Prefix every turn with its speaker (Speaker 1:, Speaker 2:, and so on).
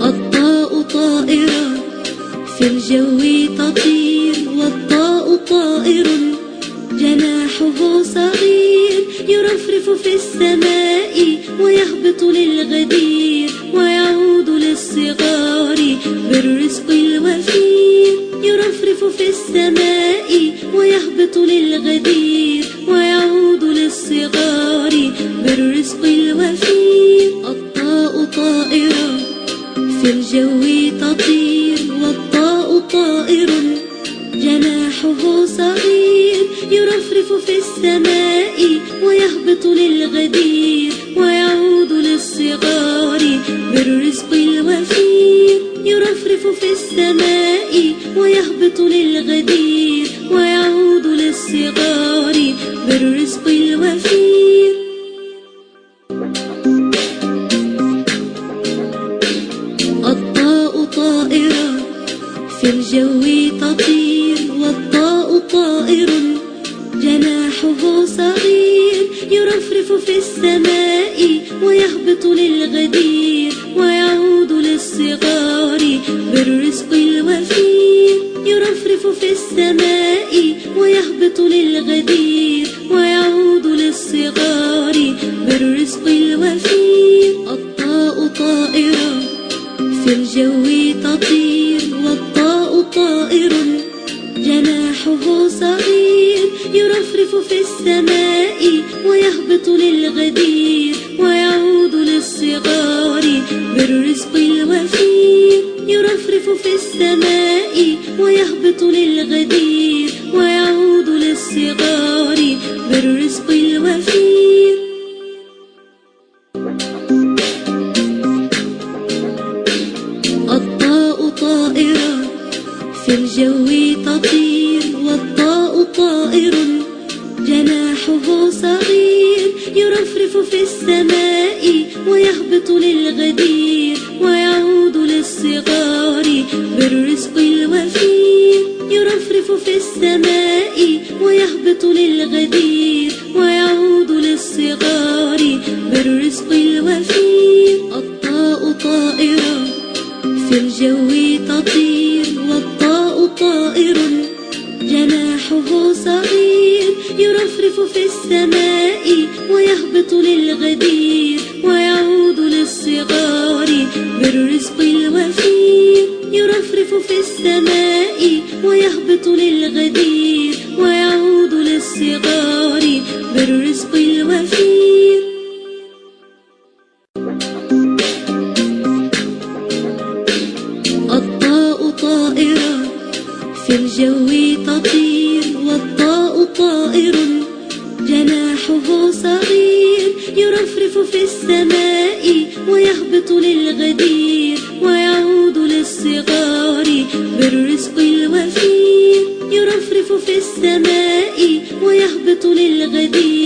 Speaker 1: الطاء طائرة في الجو تطير، والطاء طائر جناحه صغير، يرفرف في السماء ويهبط للغدير، ويعود للصغار بالرزق الوفير. يرفرف في السماء ويهبط للغدير، ويعود للصغار بالرزق الوفير. الطاء طائرة في الجو تطير، والطاء طائر جناحه صغير، يرفرف في السماء ويهبط للغدير، ويعود للصغار بالرزق الوفير. يرفرف في السماء ويهبط للغدير، ويعود للصغار بالرزق الوفير. الطاء طائرة في الجو تطير، والطاء طائر جناحه صغير، يرفرف في السماء ويهبط للغدير، ويعود للصغار بالرزق الوفير. يرفرف في السماء ويهبط للغدير، ويعود للصغار بالرزق الوفير. الطاء طائرة في الجو تطير، والطاء طائر جناحه صغير، يرفرف في السماء ويهبط للغدير، ويعود للصغار بالرزق الوفير. يرفرف في السماء ويهبط للغدير، ويعود للصغار بالرزق الوفير. الطاء طائرة في الجو تطير، والطاء طائر جناحه صغير، يرفرف في السماء ويهبط للغدير، ويعود للصغار بالرزق الوفير. يرفرف في السماء ويهبط للغدير، ويعود للصغار بالرزق الوفير. الطاء طائرة في الجو تطير، والطاء طائر جناحه صغير، يرفرف في السماء ويهبط للغدير، ويعود للصغار بالرزق الوفير. يرفرف في السماء ويهبط للغدير، ويعود للصغار بالرزق الوفير. الطاء طائرة في الجو تطير، والطاء طائر جناحه صغير، يرفرف في السماء ويهبط للغدير، ويعود للصغار بالرزق الوفير. يرفرف في السماء ويهبط للغدير،